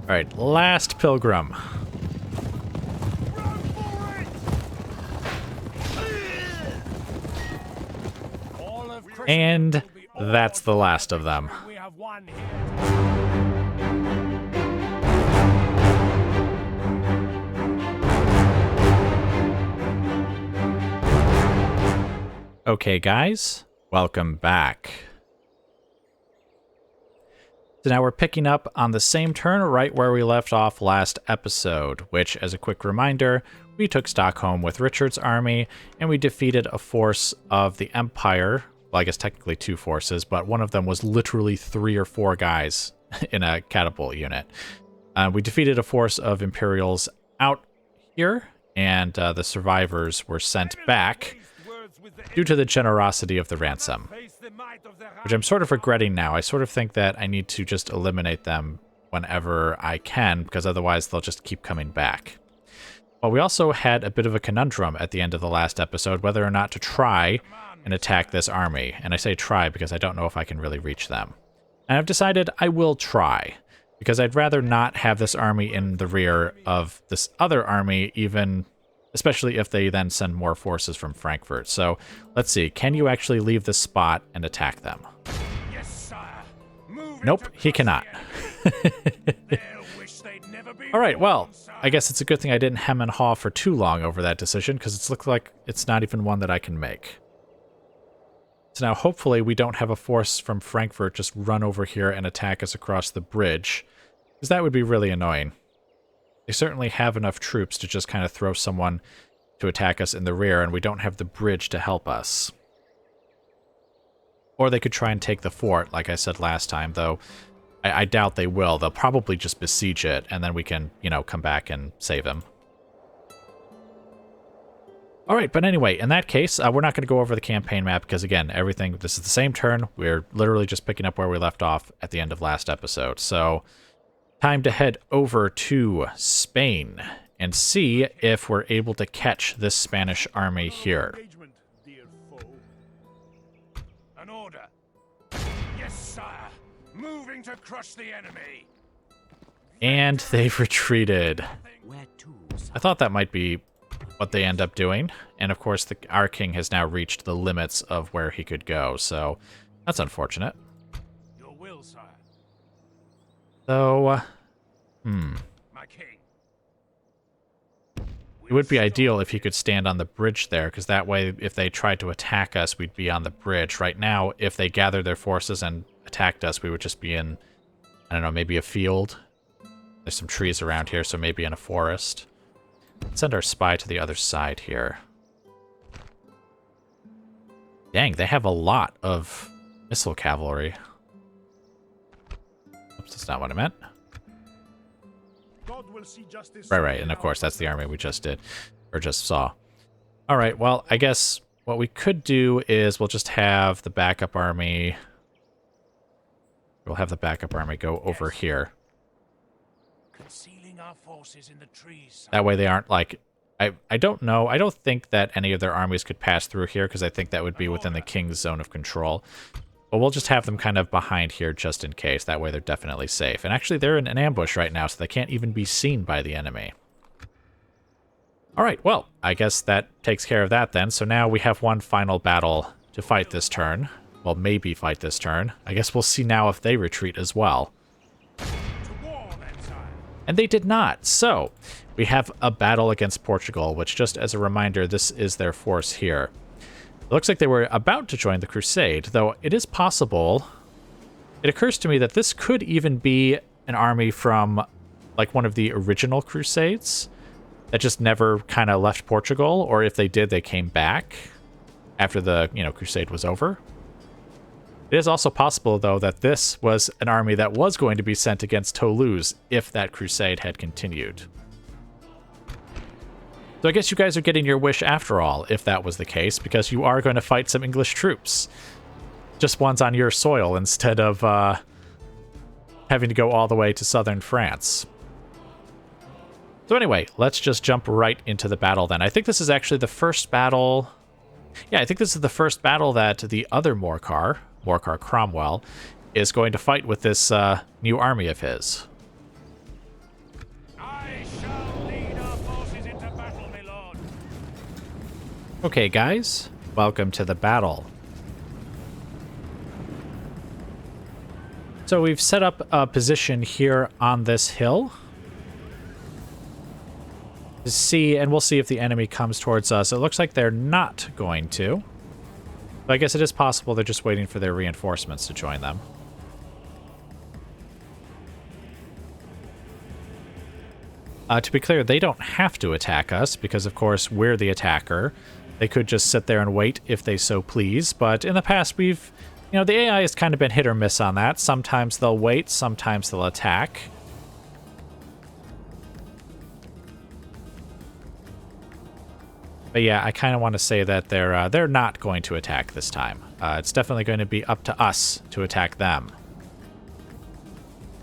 Alright, last pilgrim. And that's the last of them. Okay, guys, welcome back. So now we're picking up on the same turn right where we left off last episode, which, as a quick reminder, we took Stockholm with Richard's army, and we defeated a force of the Empire. Well, I guess technically two forces, but one of them was literally 3 or 4 guys in a catapult unit. We defeated a force of Imperials out here, and the survivors were sent back due to the generosity of the ransom, which I'm sort of regretting now. I sort of think that I need to just eliminate them whenever I can, because otherwise they'll just keep coming back. Well, we also had a bit of a conundrum at the end of the last episode, whether or not to try and attack this army. And I say try because I don't know if I can really reach them. And I've decided I will try, because I'd rather not have this army in the rear of this other army, especially if they then send more forces from Frankfurt. So let's see, can you actually leave this spot and attack them? Yes, sire. Nope, he cannot. All right, well, I guess it's a good thing I didn't hem and haw for too long over that decision, because it's looked like it's not even one that I can make. So now hopefully we don't have a force from Frankfurt just run over here and attack us across the bridge, because that would be really annoying. They certainly have enough troops to just kind of throw someone to attack us in the rear, and we don't have the bridge to help us. Or they could try and take the fort, like I said last time, though I doubt they will. They'll probably just besiege it, and then we can, come back and save him. All right, but anyway, in that case, we're not going to go over the campaign map, because again, this is the same turn. We're literally just picking up where we left off at the end of last episode. So time to head over to Spain and see if we're able to catch this Spanish army here. An order. Yes, sire. Moving to crush the enemy. And they've retreated. I thought that might be what they end up doing. And of course, our king has now reached the limits of where he could go. So that's unfortunate. Your will, sire. So, My king. It would be ideal if he could stand on the bridge there, because that way, if they tried to attack us, we'd be on the bridge. Right now, if they gathered their forces and attacked us, we would just be in, I don't know, maybe a field. There's some trees around here, so maybe in a forest. Let's send our spy to the other side here. Dang, they have a lot of missile cavalry. Oops, that's not what I meant. Right, and of course, that's the army we just did, or just saw. All right, well, I guess what we could do is we'll just have the backup army. We'll have the backup army go over here. Concealing our forces in the trees. That way they aren't like... I don't know. I don't think that any of their armies could pass through here, because I think that would be within the king's zone of control. But we'll just have them kind of behind here just in case. That way they're definitely safe. And actually, they're in an ambush right now, so they can't even be seen by the enemy. All right, well, I guess that takes care of that then. So now we have one final battle to fight this turn. Well, maybe fight this turn. I guess we'll see now if they retreat as well. And they did not. So we have a battle against Portugal, which, just as a reminder, this is their force here. It looks like they were about to join the Crusade, though it is possible. It occurs to me that this could even be an army from, like, one of the original Crusades that just never kind of left Portugal, or if they did, they came back after the, Crusade was over. It is also possible, though, that this was an army that was going to be sent against Toulouse if that crusade had continued. So I guess you guys are getting your wish after all, if that was the case, because you are going to fight some English troops. Just ones on your soil instead of having to go all the way to southern France. So anyway, let's just jump right into the battle then. I think this is actually the first battle... Yeah, I think this is the first battle that the other Morcar Cromwell, is going to fight with this new army of his. Okay, guys, welcome to the battle. So we've set up a position here on this hill to see, and we'll see if the enemy comes towards us. It looks like they're not going to. But I guess it is possible they're just waiting for their reinforcements to join them. To be clear, they don't have to attack us because, of course, we're the attacker. They could just sit there and wait if they so please. But in the past, the AI has kind of been hit or miss on that. Sometimes they'll wait, sometimes they'll attack. But yeah, I kind of want to say that they're not going to attack this time. It's definitely going to be up to us to attack them.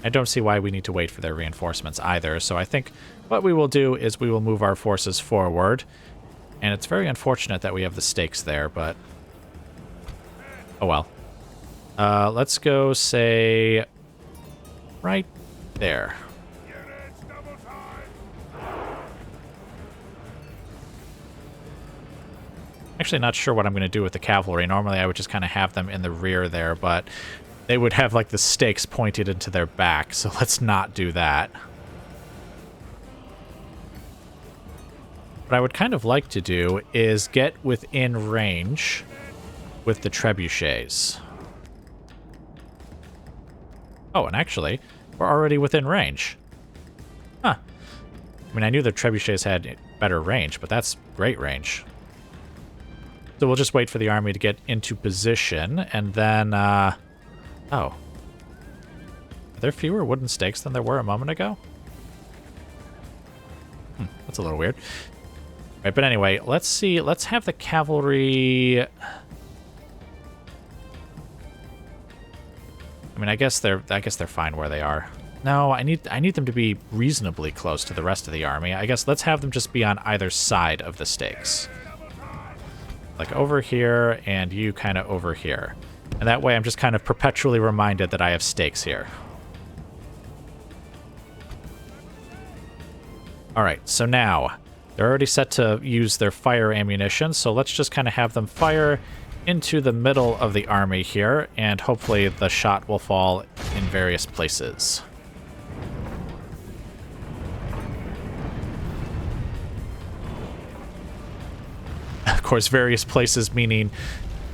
I don't see why we need to wait for their reinforcements either, so I think what we will do is we will move our forces forward. And it's very unfortunate that we have the stakes there, but oh well. Let's go, say, right there. Actually, not sure what I'm going to do with the cavalry. Normally, I would just kind of have them in the rear there, but they would have, like, the stakes pointed into their back, so let's not do that. What I would kind of like to do is get within range with the trebuchets. Oh, and actually, we're already within range. Huh. I mean, I knew the trebuchets had better range, but that's great range. So we'll just wait for the army to get into position, and then, oh. Are there fewer wooden stakes than there were a moment ago? That's a little weird. Right, but anyway, let's see. Let's have the cavalry. I mean, I guess they're fine where they are. No, I need them to be reasonably close to the rest of the army. I guess let's have them just be on either side of the stakes. Like over here, and you kind of over here. And that way I'm just kind of perpetually reminded that I have stakes here. Alright, so now they're already set to use their fire ammunition, so let's just kind of have them fire into the middle of the army here, and hopefully the shot will fall in various places. Of course, various places meaning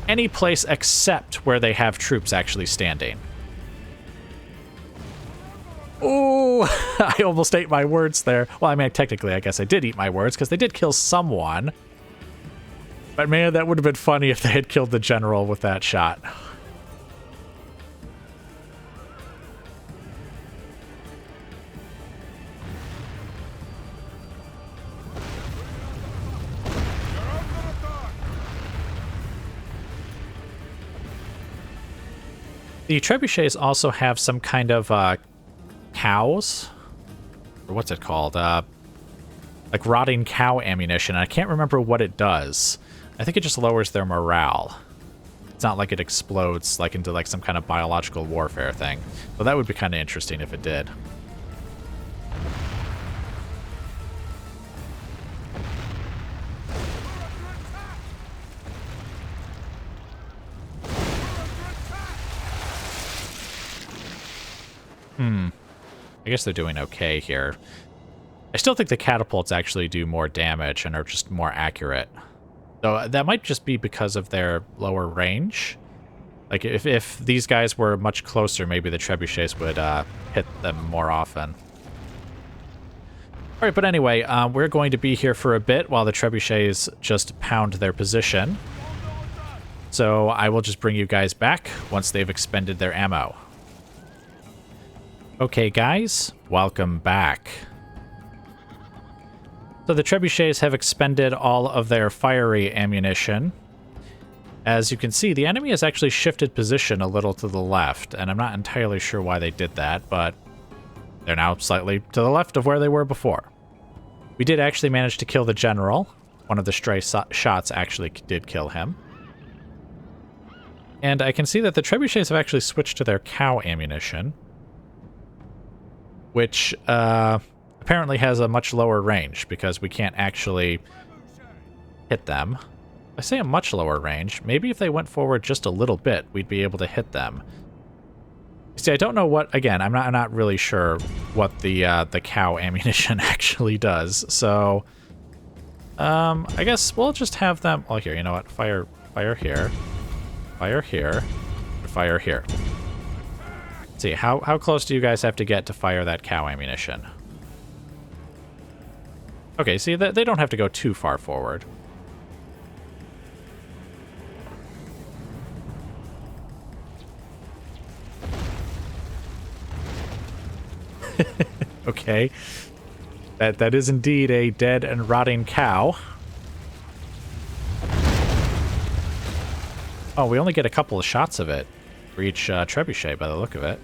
any place except where they have troops actually standing. Ooh, I almost ate my words there. Well, I mean, technically, I guess I did eat my words, because they did kill someone. But man, that would have been funny if they had killed the general with that shot. The trebuchets also have some kind of cows, or what's it called? Like rotting cow ammunition. I can't remember what it does. I think it just lowers their morale. It's not like it explodes like into like some kind of biological warfare thing. But that would be kind of interesting if it did. I guess they're doing okay here. I still think the catapults actually do more damage and are just more accurate. So that might just be because of their lower range. Like if these guys were much closer, maybe the trebuchets would hit them more often. All right, but anyway, we're going to be here for a bit while the trebuchets just pound their position. So I will just bring you guys back once they've expended their ammo. Okay, guys, welcome back. So the trebuchets have expended all of their fiery ammunition. As you can see, the enemy has actually shifted position a little to the left, and I'm not entirely sure why they did that, but they're now slightly to the left of where they were before. We did actually manage to kill the general. One of the stray shots actually did kill him. And I can see that the trebuchets have actually switched to their cow ammunition, which apparently has a much lower range because we can't actually hit them. I say a much lower range. Maybe if they went forward just a little bit, we'd be able to hit them. See, I don't know what, again, I'm not really sure what the cow ammunition actually does. So, I guess we'll just have them, well, here, you know what, fire here, fire here, fire here. Let's see, how close do you guys have to get to fire that cow ammunition? Okay, see, they don't have to go too far forward. Okay. That is indeed a dead and rotting cow. Oh, we only get a couple of shots of it for each trebuchet by the look of it.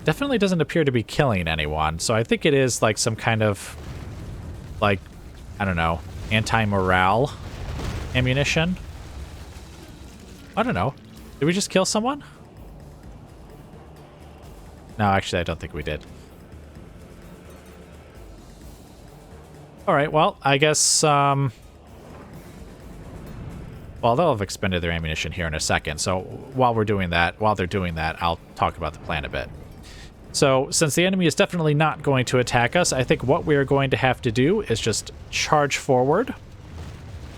Definitely doesn't appear to be killing anyone, so I think it is like some kind of, like, I don't know, anti-morale ammunition. I don't know. Did we just kill someone? No, actually, I don't think we did. Alright, well, I guess, well, they'll have expended their ammunition here in a second, so while they're doing that, I'll talk about the plan a bit. So, since the enemy is definitely not going to attack us, I think what we are going to have to do is just charge forward.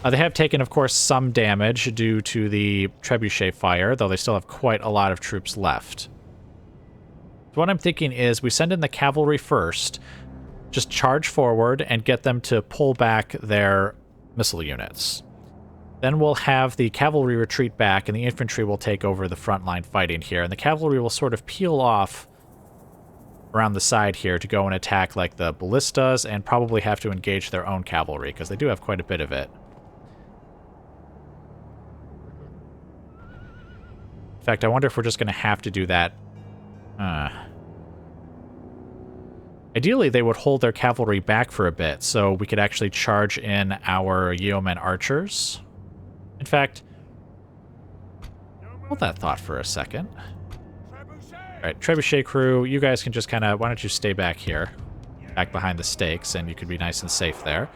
They have taken, of course, some damage due to the trebuchet fire, though they still have quite a lot of troops left. So what I'm thinking is we send in the cavalry first, just charge forward and get them to pull back their missile units. Then we'll have the cavalry retreat back, and the infantry will take over the front line fighting here, and the cavalry will sort of peel off around the side here to go and attack like the ballistas and probably have to engage their own cavalry because they do have quite a bit of it. In fact, I wonder if we're just going to have to do that. Ideally, they would hold their cavalry back for a bit so we could actually charge in our yeoman archers. In fact, hold that thought for a second. Alright, trebuchet crew, you guys can just kind of, why don't you stay back here, back behind the stakes, and you could be nice and safe there.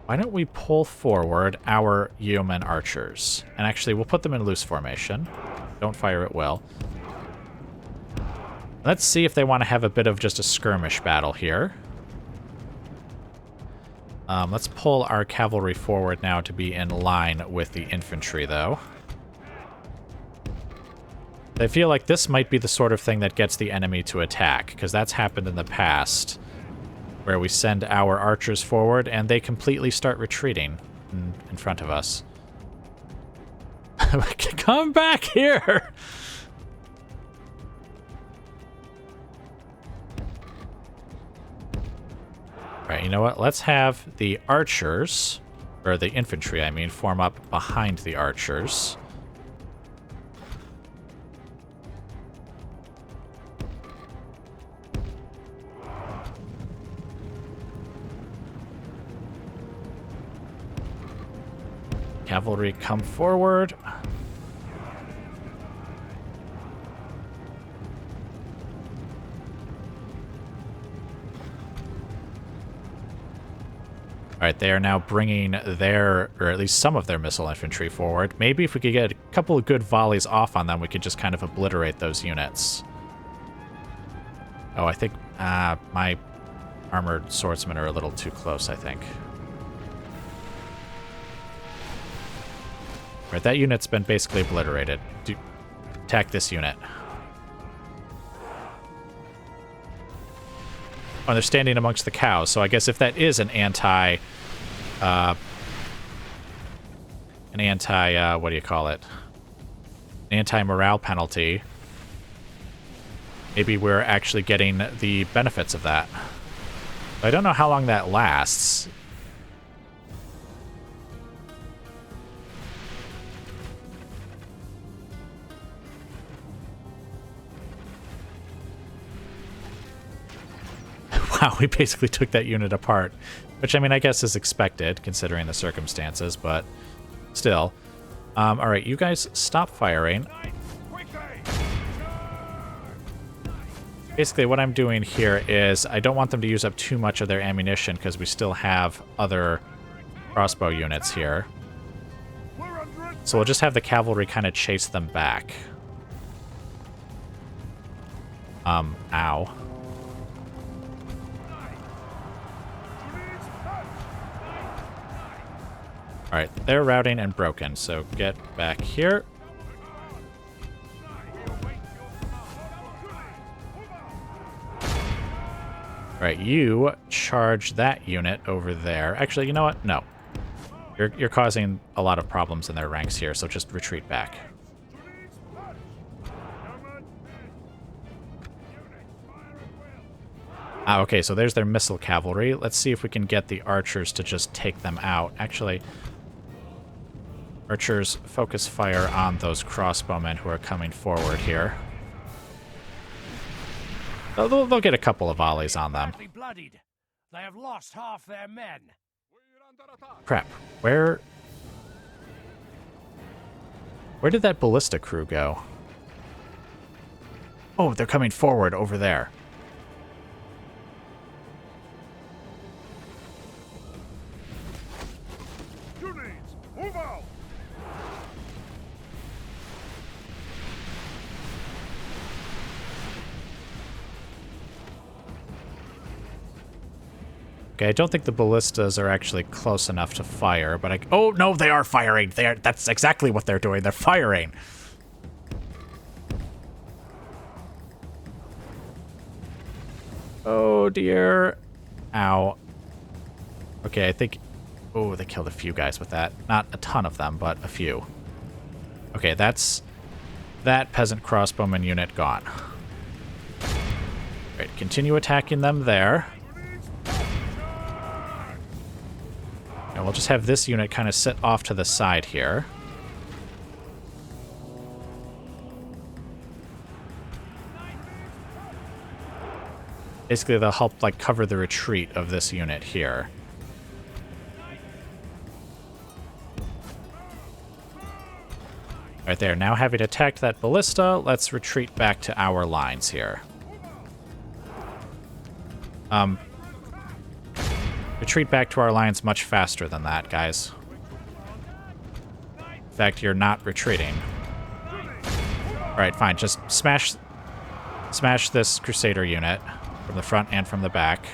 Why don't we pull forward our yeoman archers? And actually, we'll put them in loose formation. Don't fire at will. Let's see if they want to have a bit of just a skirmish battle here. Let's pull our cavalry forward now to be in line with the infantry, though. I feel like this might be the sort of thing that gets the enemy to attack, because that's happened in the past, where we send our archers forward and they completely start retreating in front of us. Come back here! Alright, you know what? Let's have the archers, or the infantry, I mean, form up behind the archers. Cavalry come forward. Alright, they are now bringing their, or at least some of their missile infantry forward. Maybe if we could get a couple of good volleys off on them, we could just kind of obliterate those units. Oh, I think my armored swordsmen are a little too close, I think. Right, that unit's been basically obliterated. Attack this unit. Oh, they're standing amongst the cows, so I guess if that is an what do you call it? An anti-morale penalty, maybe we're actually getting the benefits of that. I don't know how long that lasts. Wow, we basically took that unit apart. Which, I mean, I guess is expected, considering the circumstances, but still. Alright, you guys stop firing. Basically, what I'm doing here is I don't want them to use up too much of their ammunition because we still have other crossbow units here. So we'll just have the cavalry kind of chase them back. Ow. Alright, they're routing and broken, so get back here. Alright, you charge that unit over there. Actually, you know what? No. You're causing a lot of problems in their ranks here, so just retreat back. Ah, okay, so there's their missile cavalry. Let's see if we can get the archers to just take them out. Actually, archers, focus fire on those crossbowmen who are coming forward here. They'll get a couple of volleys on them. They have lost half their men. Crap. Where did that ballista crew go? Oh, they're coming forward over there. Units, move out! Okay, I don't think the ballistas are actually close enough to fire, but oh no, they are firing. That's exactly what they're doing. They're firing. Oh dear. Ow. Okay, I think oh, they killed a few guys with that. Not a ton of them, but a few. Okay, that's that peasant crossbowman unit gone. Alright, continue attacking them there. And we'll just have this unit kind of sit off to the side here. Basically, they'll help like cover the retreat of this unit here. Right there. Now having attacked that ballista, let's retreat back to our lines here. Retreat back to our lines much faster than that, guys. In fact, you're not retreating. Alright, fine. Just smash this Crusader unit from the front and from the back.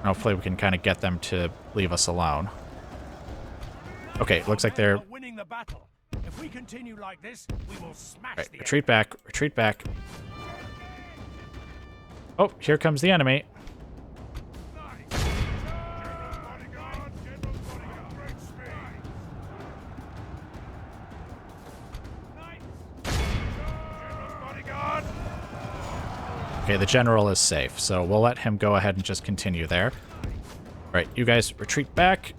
Hopefully we can kind of get them to leave us alone. Okay, looks like they're winning the battle. If we continue like this, we will smash right, the retreat back, retreat back. Oh, here comes the enemy. Okay, the general is safe, so we'll let him go ahead and just continue there. Right, you guys retreat back.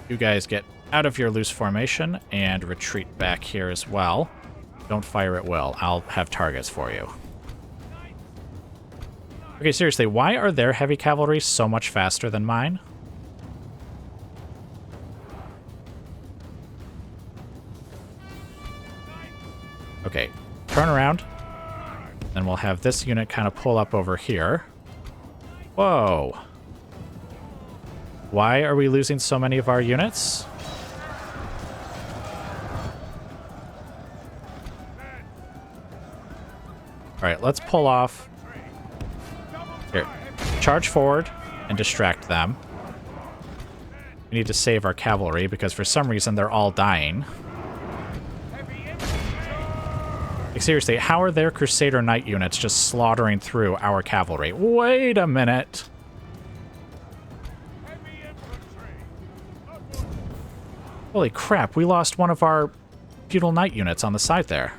You guys get out of your loose formation and retreat back here as well. Don't fire at will. I'll have targets for you. Okay, seriously, why are their heavy cavalry so much faster than mine? Okay, turn around. Then we'll have this unit kind of pull up over here. Whoa. Why are we losing so many of our units? Alright, let's pull off. Here, charge forward and distract them. We need to save our cavalry because for some reason they're all dying. Like, seriously, how are their Crusader Knight units just slaughtering through our cavalry? Wait a minute. Holy crap, we lost one of our feudal knight units on the side there.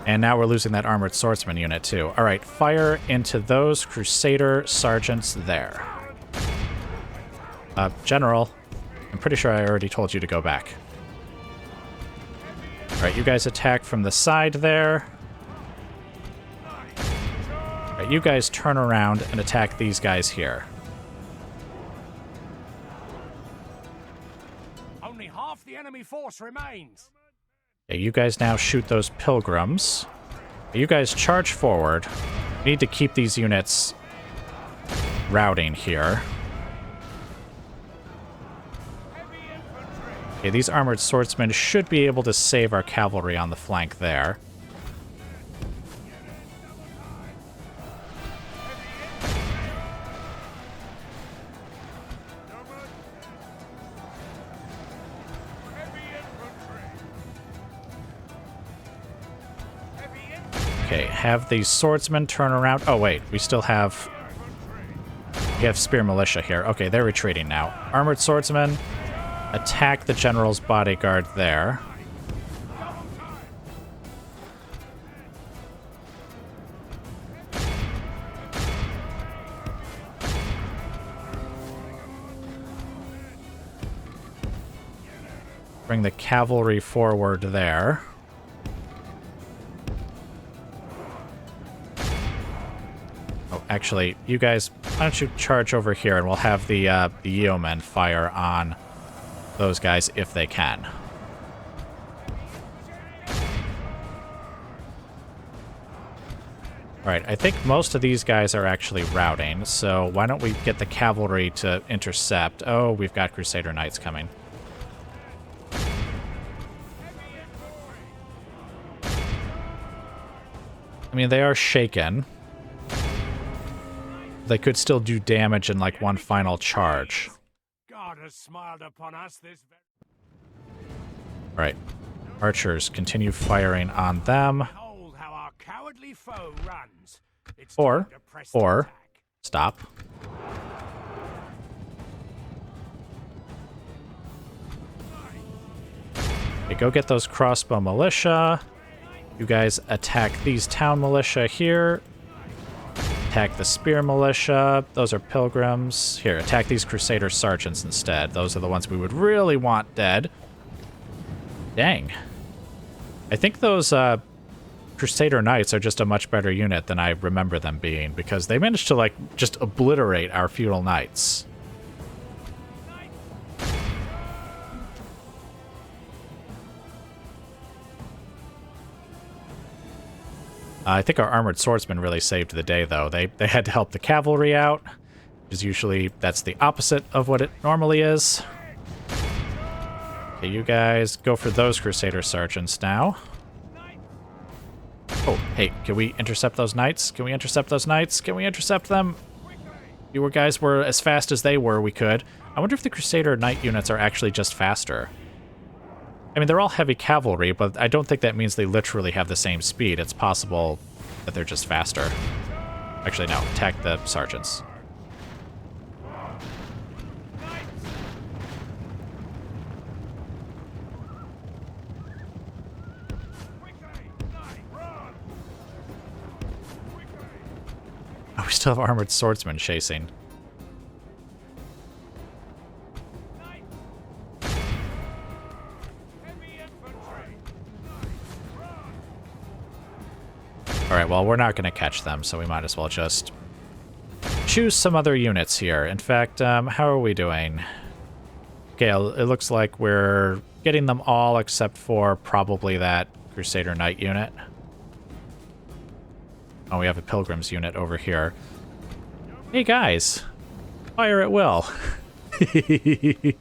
And now we're losing that armored swordsman unit too. Alright, fire into those Crusader sergeants there. General, I'm pretty sure I already told you to go back. Alright, you guys attack from the side there. Alright, you guys turn around and attack these guys here. Only half the enemy force remains. Okay, you guys now shoot those pilgrims. You guys charge forward. We need to keep these units routing here. Okay, these armored swordsmen should be able to save our cavalry on the flank there. Okay, have these swordsmen turn around. Oh, wait, we still have... We have spear militia here. Okay, they're retreating now. Armored swordsmen, attack the general's bodyguard there. Bring the cavalry forward there. Oh, actually, you guys, why don't you charge over here and we'll have the yeomen fire on those guys if they can. Alright, I think most of these guys are actually routing, so why don't we get the cavalry to intercept? Oh, we've got Crusader Knights coming. I mean, they are shaken. They could still do damage in, like, one final charge. God has smiled upon us this. Alright. Archers, continue firing on them. Behold how our cowardly foe runs. It's Or time to press the attack. stop. Okay, go get those crossbow militia. You guys attack these town militia here. Attack the spear militia. Those are pilgrims. Here, attack these crusader sergeants instead. Those are the ones we would really want dead. Dang. I think those crusader knights are just a much better unit than I remember them being, because they managed to, like, just obliterate our feudal knights. I think our armored swordsmen really saved the day, though. They had to help the cavalry out, because usually that's the opposite of what it normally is. Okay, you guys go for those crusader sergeants now. Oh, hey, can we intercept those knights? Can we intercept those knights? Can we intercept them? You guys were as fast as they were, we could. I wonder if the crusader knight units are actually just faster. I mean, they're all heavy cavalry, but I don't think that means they literally have the same speed. It's possible that they're just faster. Actually, no. Attack the sergeants. Oh, we still have armored swordsmen chasing. Alright, well, we're not going to catch them, so we might as well just choose some other units here. In fact, how are we doing? Okay, it looks like we're getting them all except for probably that Crusader Knight unit. Oh, we have a Pilgrims unit over here. Hey, guys. Fire at will. You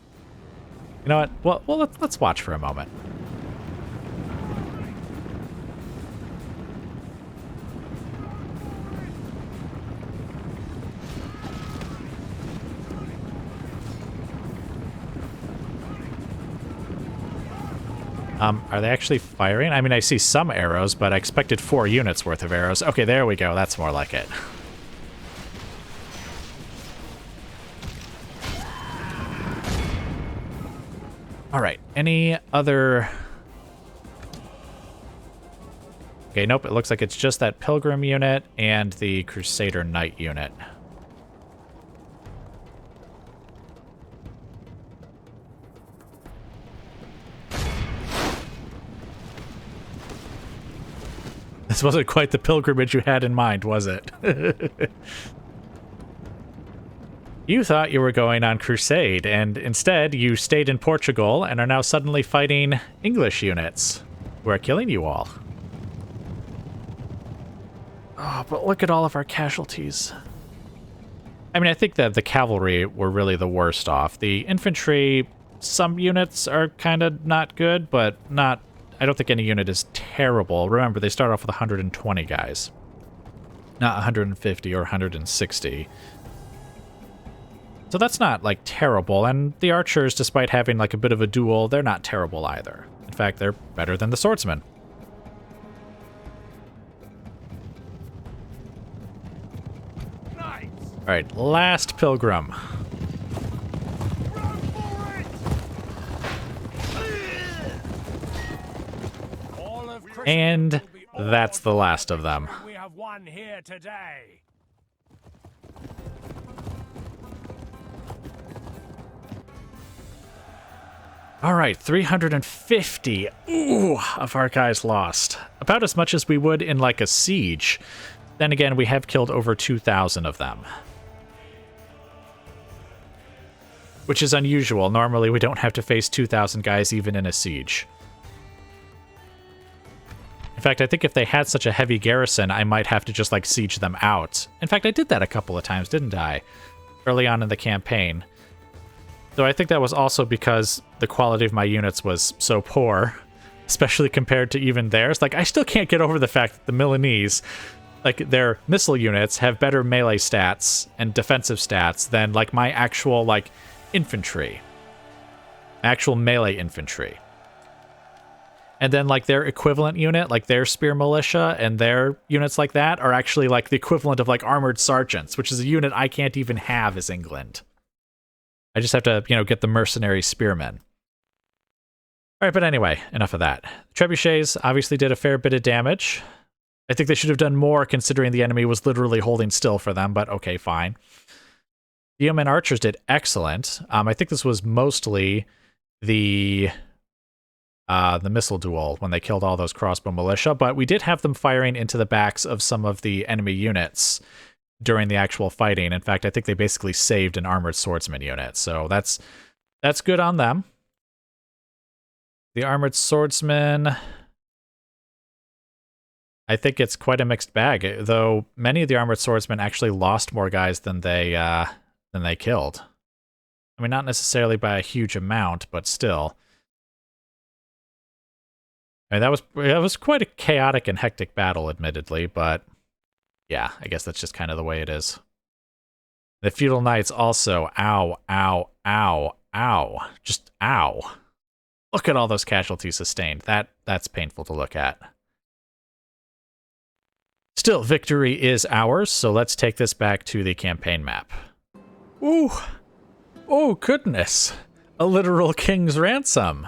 know what? Well, let's watch for a moment. Are they actually firing? I mean, I see some arrows, but I expected 4 units worth of arrows. Okay, there we go. That's more like it. All right. Any other... Okay, nope. It looks like it's just that Pilgrim unit and the Crusader Knight unit. This wasn't quite the pilgrimage you had in mind, was it? You thought you were going on crusade, and instead you stayed in Portugal and are now suddenly fighting English units who are killing you all. Oh, but look at all of our casualties. I mean, I think that the cavalry were really the worst off. The infantry, some units are kind of not good, but not... I don't think any unit is terrible. Remember, they start off with 120 guys. Not 150 or 160. So that's not, like, terrible. And the archers, despite having, like, a bit of a duel, they're not terrible either. In fact, they're better than the swordsmen. Nice. All right, last pilgrim. And that's the last of them. We have won here today. All right, 350 of our guys lost. About as much as we would in, like, a siege. Then again, we have killed over 2,000 of them. Which is unusual. Normally, we don't have to face 2,000 guys even in a siege. In fact, I think if they had such a heavy garrison, I might have to just, like, siege them out. In fact, I did that a couple of times, didn't I? Early on in the campaign. Though I think that was also because the quality of my units was so poor, especially compared to even theirs. Like, I still can't get over the fact that the Milanese, like, their missile units have better melee stats and defensive stats than, like, my actual, like, infantry. Actual melee infantry. And then, like, their equivalent unit, like their spear militia and their units like that are actually, like, the equivalent of, like, armored sergeants, which is a unit I can't even have as England. I just have to, you know, get the mercenary spearmen. All right, but anyway, enough of that. Trebuchets obviously did a fair bit of damage. I think they should have done more considering the enemy was literally holding still for them, but okay, fine. The Yeoman archers did excellent. I think this was mostly the missile duel when they killed all those crossbow militia, but we did have them firing into the backs of some of the enemy units during the actual fighting. In fact, I think they basically saved an armored swordsman unit, so that's good on them. The armored swordsman, I think it's quite a mixed bag, though many of the armored swordsmen actually lost more guys than they killed. I mean, not necessarily by a huge amount, but still. I mean, that was quite a chaotic and hectic battle, admittedly, but yeah, I guess that's just kind of the way it is. The feudal knights also, ow, ow, ow, ow, just ow. Look at all those casualties sustained. That's painful to look at. Still, victory is ours, so let's take this back to the campaign map. Ooh, oh goodness, a literal king's ransom.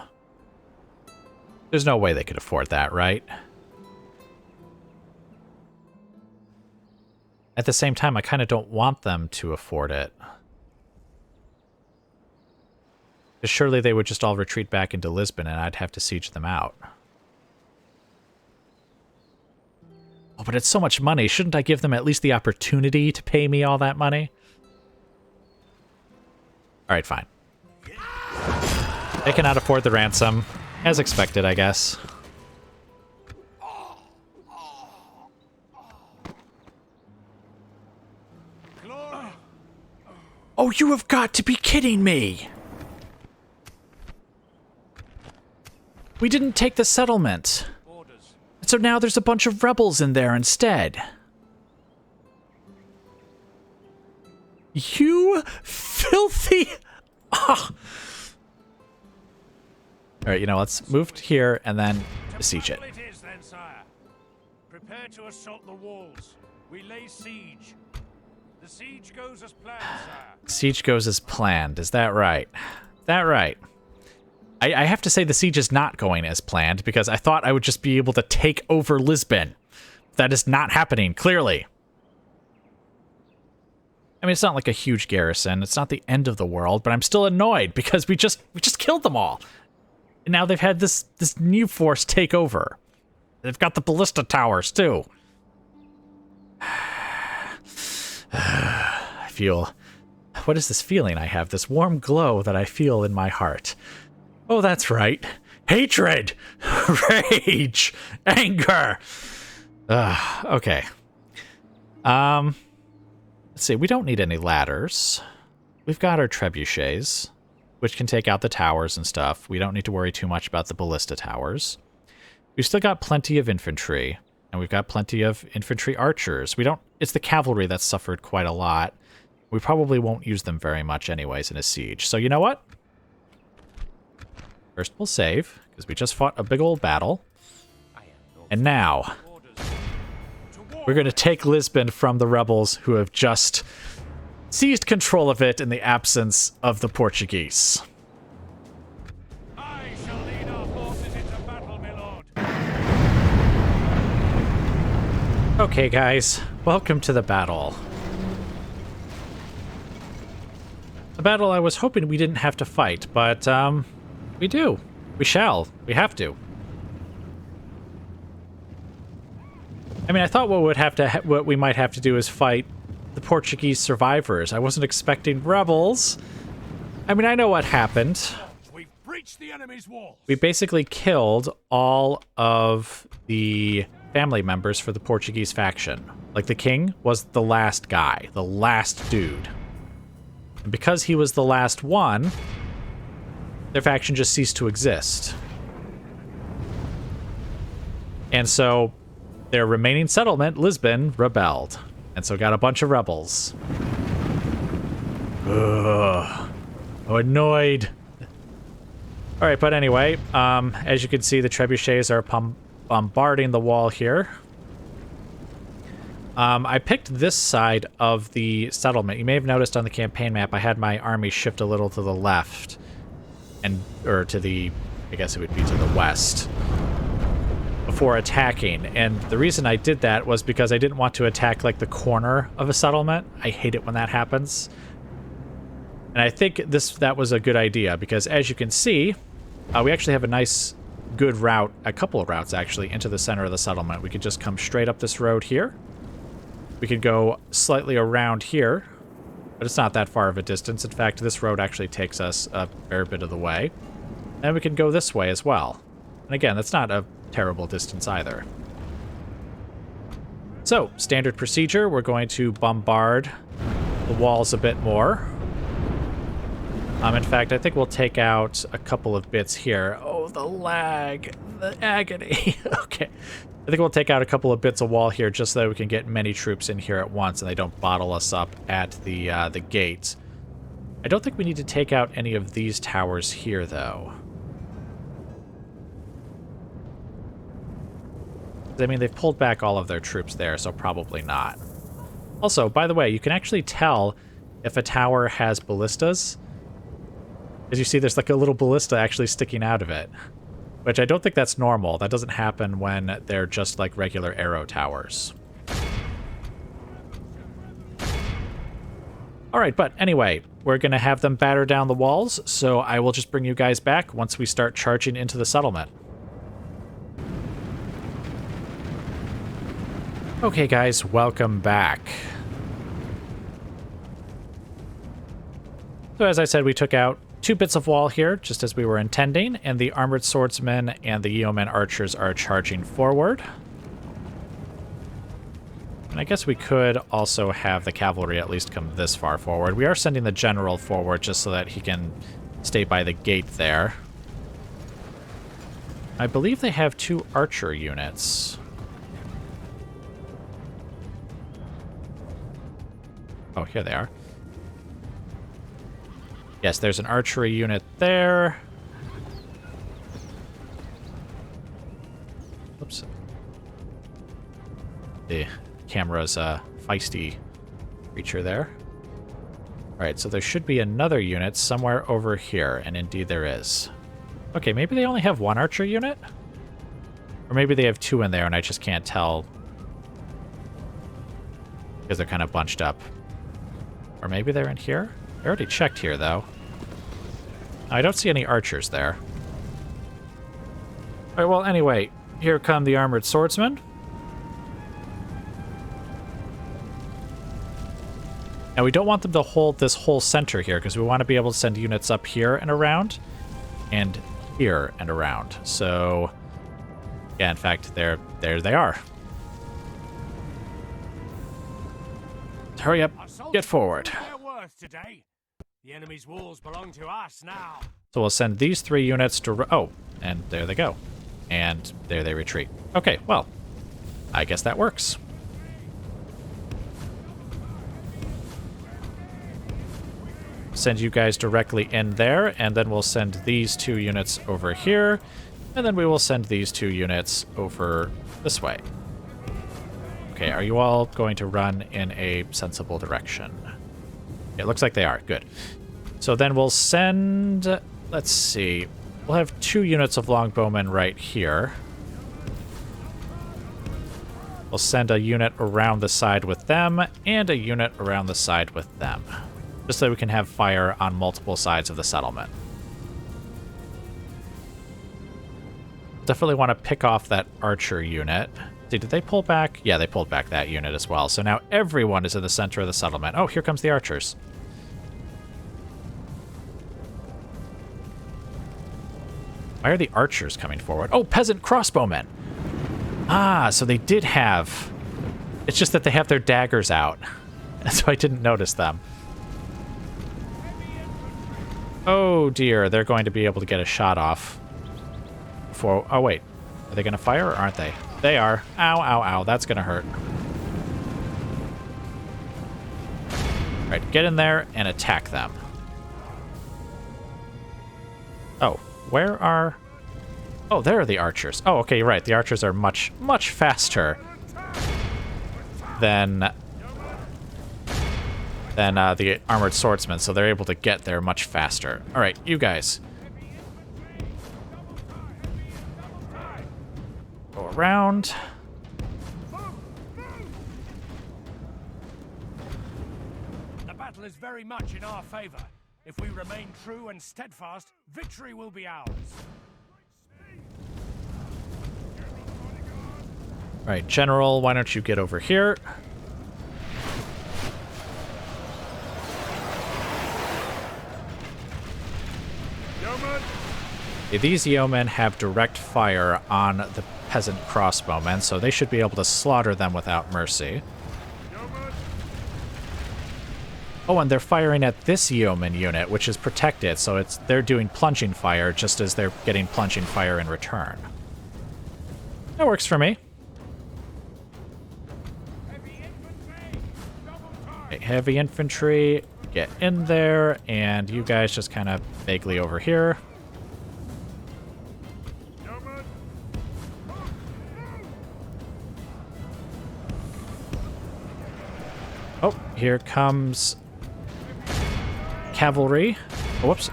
There's no way they could afford that, right? At the same time, I kind of don't want them to afford it. Because surely they would just all retreat back into Lisbon and I'd have to siege them out. Oh, but it's so much money. Shouldn't I give them at least the opportunity to pay me all that money? Alright, fine. They cannot afford the ransom. As expected, I guess. Oh, you have got to be kidding me! We didn't take the settlement. So now there's a bunch of rebels in there instead. You filthy... Oh. Alright, you know, let's move here and then besiege it. It is, then, sire. Prepare to assault the walls. We lay siege. The siege goes as planned, sire. Siege goes as planned, is that right? That right? I have to say the siege is not going as planned because I thought I would just be able to take over Lisbon. That is not happening, clearly. I mean, it's not like a huge garrison. It's not the end of the world, but I'm still annoyed because we just killed them all. And now they've had this new force take over. They've got the ballista towers, too. I feel... What is this feeling I have? This warm glow that I feel in my heart. Oh, that's right. Hatred! Rage! Anger! Okay. Let's see. We don't need any ladders. We've got our trebuchets, which can take out the towers and stuff. We don't need to worry too much about the ballista towers. We've still got plenty of infantry, and we've got plenty of infantry archers. It's the cavalry that's suffered quite a lot. We probably won't use them very much anyways in a siege. So you know what? First we'll save, because we just fought a big old battle. And now, we're going to take Lisbon from the rebels who have just seized control of it in the absence of the Portuguese. I shall lead our forces into battle, my lord. Okay, guys, welcome to the battle. The battle I was hoping we didn't have to fight, but we do. We shall. We have to. I mean, I thought what we might have to do is fight the Portuguese survivors. I wasn't expecting rebels. I mean, I know what happened. We've breached the enemy's walls. We basically killed all of the family members for the Portuguese faction. Like, the king was the last guy, the last dude. And because he was the last one, their faction just ceased to exist. And so their remaining settlement, Lisbon, rebelled. And so got a bunch of rebels. Ugh. I'm annoyed. Alright, but anyway, as you can see, the trebuchets are bombarding the wall here. I picked this side of the settlement. You may have noticed on the campaign map I had my army shift a little to the left. Or to the, I guess it would be to the west. Before attacking. And the reason I did that was because I didn't want to attack like the corner of a settlement. I hate it when that happens. And I think that was a good idea because as you can see, we actually have a nice, good route, a couple of routes actually, into the center of the settlement. We could just come straight up this road here. We could go slightly around here, but it's not that far of a distance. In fact, this road actually takes us a fair bit of the way. And we can go this way as well. And again, that's not a terrible distance either. So, standard procedure, we're going to bombard the walls a bit more. In fact, I think we'll take out a couple of bits here. Oh, the lag, the agony. Okay. I think we'll take out a couple of bits of wall here just so that we can get many troops in here at once and they don't bottle us up at the gates. I don't think we need to take out any of these towers here, though. I mean, they've pulled back all of their troops there, so probably not. Also, by the way, you can actually tell if a tower has ballistas. As you see, there's like a little ballista actually sticking out of it. Which I don't think that's normal. That doesn't happen when they're just like regular arrow towers. Alright, but anyway, we're going to have them batter down the walls, so I will just bring you guys back once we start charging into the settlement. Okay guys, welcome back. So as I said, we took out 2 bits of wall here, just as we were intending, and the armored swordsmen and the yeoman archers are charging forward. And I guess we could also have the cavalry at least come this far forward. We are sending the general forward just so that he can stay by the gate there. I believe they have 2 archer units. Oh, here they are. Yes, there's an archery unit there. Oops. The camera's a feisty creature there. Alright, so there should be another unit somewhere over here, and indeed there is. Okay, maybe they only have 1 archer unit? Or maybe they have 2 in there and I just can't tell because they're kind of bunched up. Or maybe they're in here? I already checked here, though. I don't see any archers there. Alright, well, anyway, Here come the armored swordsmen. Now, we don't want them to hold this whole center here because we want to be able to send units up here and around and here and around. So, yeah, in fact, there they are. Hurry up, get forward. Today. The enemy's walls belong to us now. So we'll send these 3 units to... Oh, and there they go. And there they retreat. Okay, well, I guess that works. Send you guys directly in there, and then we'll send these 2 units over here, and then we will send these 2 units over this way. Okay, are you all going to run in a sensible direction? It looks like they are. Good. So then we'll send... Let's see. We'll have 2 units of longbowmen right here. We'll send a unit around the side with them, and a unit around the side with them. Just so we can have fire on multiple sides of the settlement. Definitely want to pick off that archer unit. See, did they pull back? Yeah, they pulled back that unit as well. So now everyone is in the center of the settlement. Oh, here comes the archers. Why are the archers coming forward? Oh, peasant crossbowmen. Ah, so they did have... It's just that they have their daggers out. So I didn't notice them. Oh dear, they're going to be able to get a shot off. Before... Oh wait, are they going to fire or aren't they? They are. Ow, ow, ow, that's going to hurt. Alright, get in there and attack them. Oh, where are... Oh, there are the archers. Oh, okay, you're right. The archers are much, much faster than the armored swordsmen, so they're able to get there much faster. All right, you guys. Go around. The battle is very much in our favor. If we remain true and steadfast, victory will be ours. All right, General, why don't you get over here? Okay, these yeomen have direct fire on the peasant crossbowmen, so they should be able to slaughter them without mercy. Oh, and they're firing at this yeoman unit, which is protected, so they're doing plunging fire just as they're getting plunging fire in return. That works for me. Okay, heavy infantry, get in there, and you guys just kind of vaguely over here. Oh, here comes cavalry. Oh, whoops.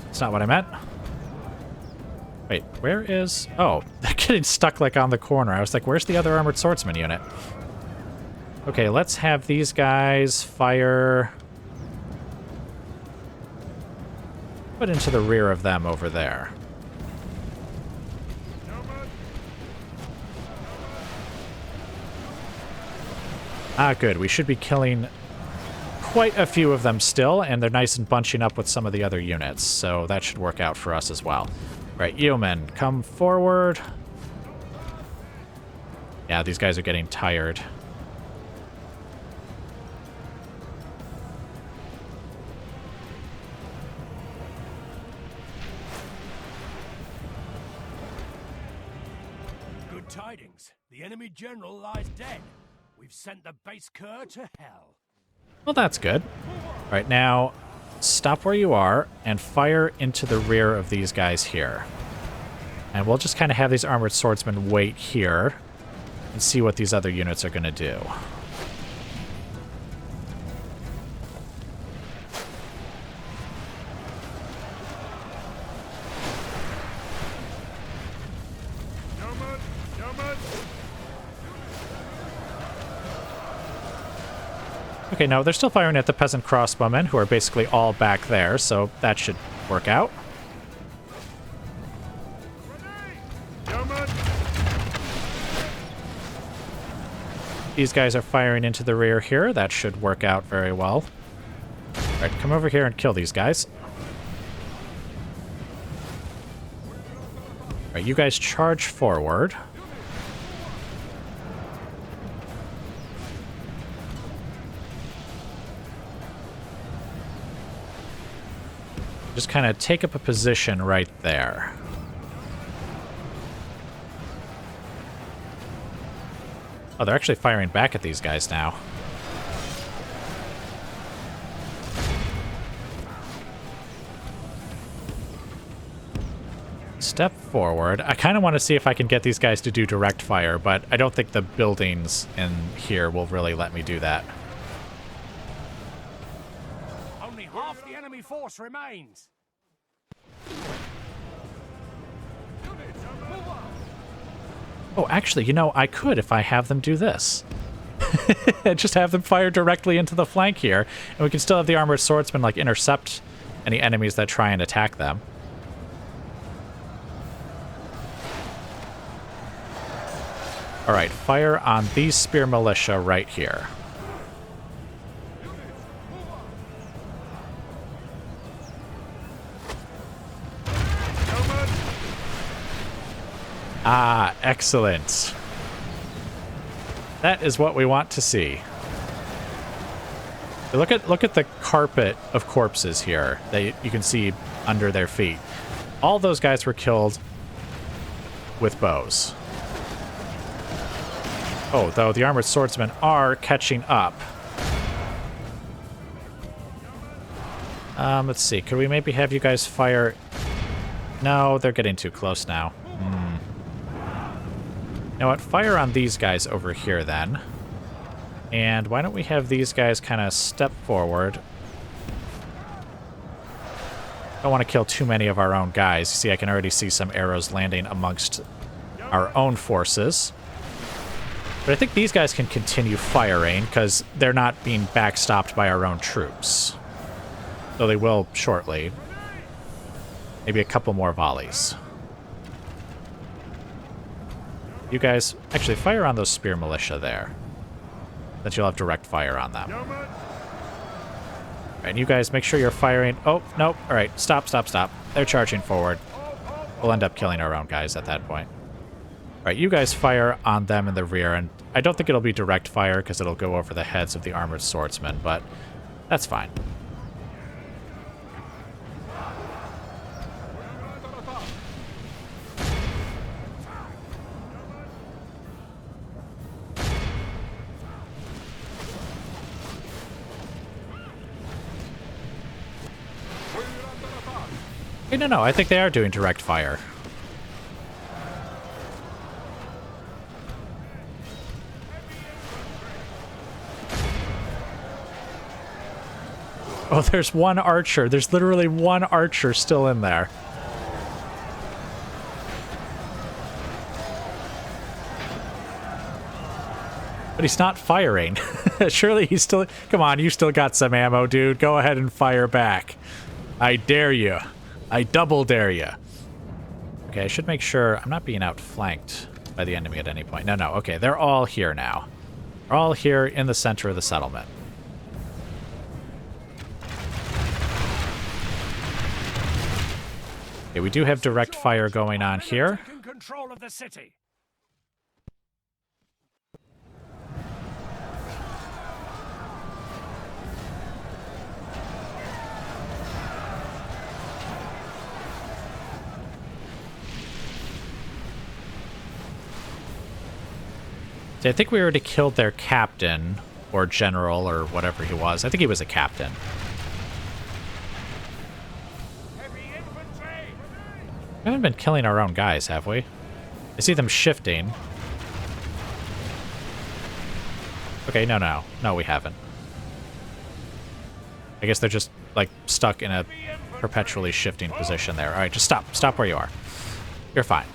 That's not what I meant. Wait, where is... Oh, they're getting stuck like on the corner. I was like, where's the other armored swordsman unit? Okay, let's have these guys fire... Put into the rear of them over there. Ah, good. We should be killing quite a few of them still, and they're nice and bunching up with some of the other units, so that should work out for us as well. Right, yeomen, come forward. Yeah, these guys are getting tired. Good tidings. The enemy general lies dead. We've sent the base cur to hell. Well, that's good. Right now, stop where you are and fire into the rear of these guys here. And we'll just kind of have these armored swordsmen wait here and see what these other units are going to do. Okay, no, they're still firing at the peasant crossbowmen, who are basically all back there, so that should work out. These guys are firing into the rear here. That should work out very well. All right, come over here and kill these guys. All right, you guys charge forward. Just kind of take up a position right there. Oh, they're actually firing back at these guys now. Step forward. I kind of want to see if I can get these guys to do direct fire, but I don't think the buildings in here will really let me do that. Only half the enemy force remains. Oh, actually, you know, I could if I have them do this. Just have them fire directly into the flank here, and we can still have the armored swordsmen, like, intercept any enemies that try and attack them. Alright, fire on these spear militia right here. Ah, excellent. That is what we want to see. Look at the carpet of corpses here that you can see under their feet. All those guys were killed with bows. Oh, though the armored swordsmen are catching up. Let's see. Could we maybe have you guys fire? No, they're getting too close now. You know what? Fire on these guys over here, then. And why don't we have these guys kind of step forward? Don't want to kill too many of our own guys. You see, I can already see some arrows landing amongst our own forces. But I think these guys can continue firing, because they're not being backstopped by our own troops. Though they will shortly. Maybe a couple more volleys. You guys, actually, fire on those spear militia there. That you'll have direct fire on them. And you guys, make sure you're firing. Oh, nope. All right, stop, stop, stop. They're charging forward. We'll end up killing our own guys at that point. All right, you guys fire on them in the rear, and I don't think it'll be direct fire because it'll go over the heads of the armored swordsmen, but that's fine. Hey, no, I think they are doing direct fire. Oh, there's one archer. There's literally one archer still in there. But he's not firing. Surely he's still... Come on, you still got some ammo, dude. Go ahead and fire back. I dare you. I double dare you. Okay, I should make sure I'm not being outflanked by the enemy at any point. No, okay, they're all here now. They're all here in the center of the settlement. Okay, we do have direct fire going on here. Control of the city. I think we already killed their captain, or general, or whatever he was. I think he was a captain. We haven't been killing our own guys, have we? I see them shifting. Okay, no, we haven't. I guess they're just, like, stuck in a perpetually shifting position there. Alright, just stop. Stop where you are. You're fine.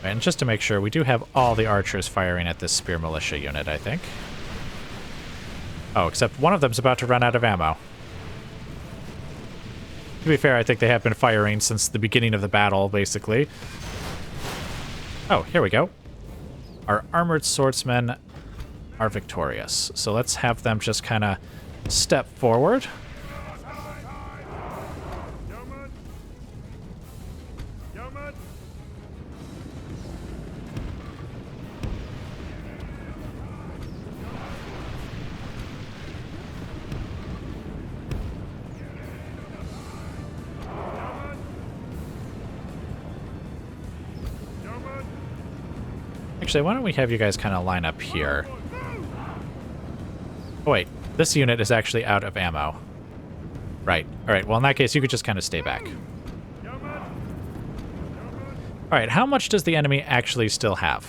And just to make sure, we do have all the archers firing at this spear militia unit, I think. Oh, except one of them's about to run out of ammo. To be fair, I think they have been firing since the beginning of the battle, basically. Oh, here we go. Our armored swordsmen are victorious. So let's have them just kind of step forward. Actually, why don't we have you guys kind of line up here? Oh, wait. This unit is actually out of ammo. Right. Alright, well in that case, you could just kind of stay back. Alright, how much does the enemy actually still have?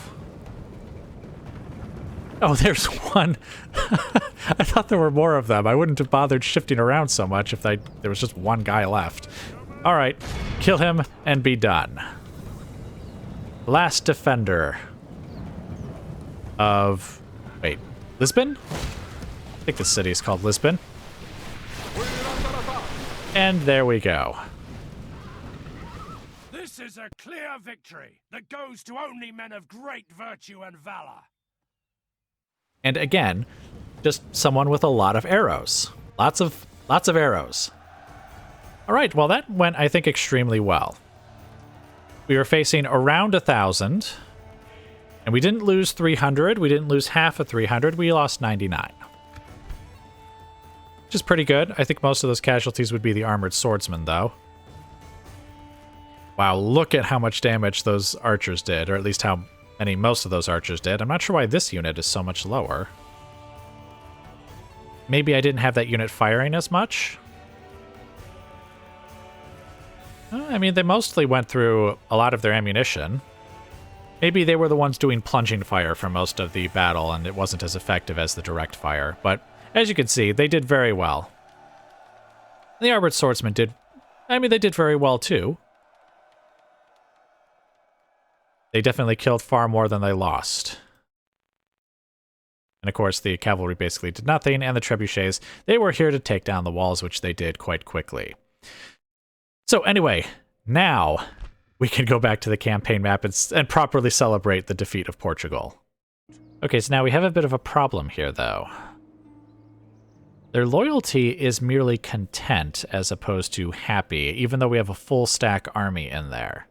Oh, there's one. I thought there were more of them. I wouldn't have bothered shifting around so much if there was just one guy left. Alright, kill him and be done. Last defender of... Wait, Lisbon? I think the city is called Lisbon. And there we go. This is a clear victory that goes to only men of great virtue and valor. And again, just someone with a lot of arrows. Lots of arrows. All right, well that went, I think, extremely well. We were facing around 1,000, and we didn't lose 300. We didn't lose half of 300. We lost 99. Which is pretty good. I think most of those casualties would be the armored swordsmen, though. Wow, look at how much damage those archers did, or at least how many most of those archers did. I'm not sure why this unit is so much lower. Maybe I didn't have that unit firing as much? I mean, they mostly went through a lot of their ammunition. Maybe they were the ones doing plunging fire for most of the battle, and it wasn't as effective as the direct fire. But as you can see, they did very well. The armored swordsmen did... I mean, they did very well, too. They definitely killed far more than they lost. And of course, the cavalry basically did nothing, and the trebuchets, they were here to take down the walls, which they did quite quickly. So anyway, now we can go back to the campaign map and properly celebrate the defeat of Portugal. Okay, so now we have a bit of a problem here, though. Their loyalty is merely content as opposed to happy, even though we have a full stack army in there.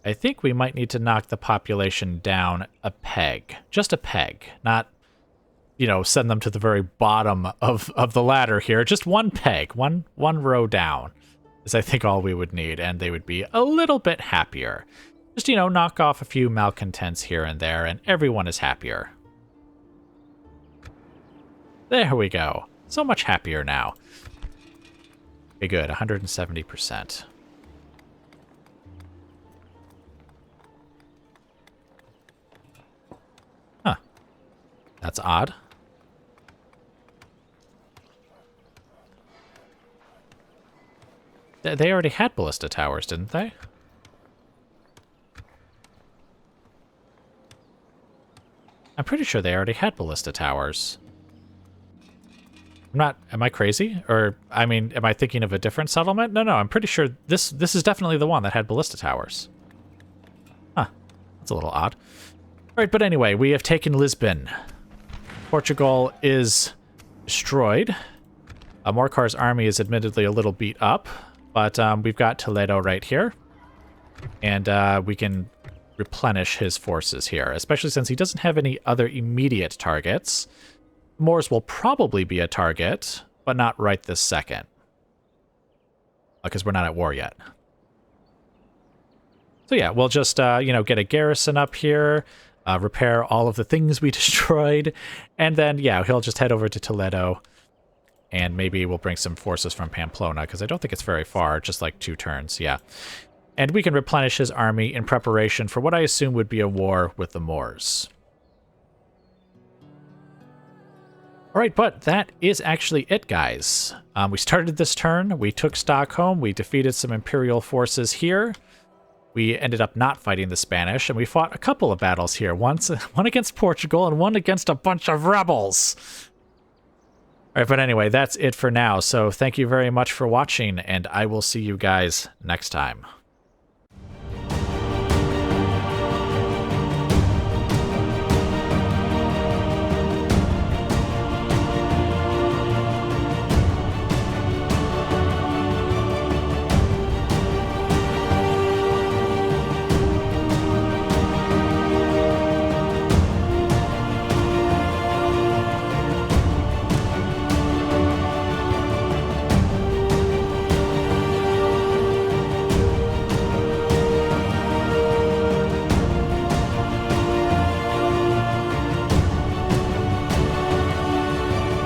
I think we might need to knock the population down a peg. Just a peg. Not, you know, send them to the very bottom of the ladder here. Just one peg. One row down is, I think, all we would need, and they would be a little bit happier. Just, you know, knock off a few malcontents here and there, and everyone is happier. There we go. So much happier now. Okay, good. 170%. Huh. That's odd. They already had ballista towers, didn't they? I'm pretty sure they already had ballista towers. Am I crazy? Or, I mean, am I thinking of a different settlement? No, I'm pretty sure this is definitely the one that had ballista towers. Huh, that's a little odd. All right, but anyway, we have taken Lisbon. Portugal is destroyed. Morcar's army is admittedly a little beat up, but we've got Toledo right here. And we can replenish his forces here, especially since he doesn't have any other immediate targets. Moors will probably be a target, but not right this second. Because we're not at war yet. So yeah, we'll just, you know, get a garrison up here, repair all of the things we destroyed, and then, yeah, he'll just head over to Toledo, and maybe we'll bring some forces from Pamplona, because I don't think it's very far, just like 2 turns, yeah. And we can replenish his army in preparation for what I assume would be a war with the Moors. All right, but that is actually it, guys. We started this turn, we took Stockholm, we defeated some Imperial forces here. We ended up not fighting the Spanish, and we fought a couple of battles here. One against Portugal and one against a bunch of rebels. All right, but anyway, that's it for now. So thank you very much for watching, and I will see you guys next time.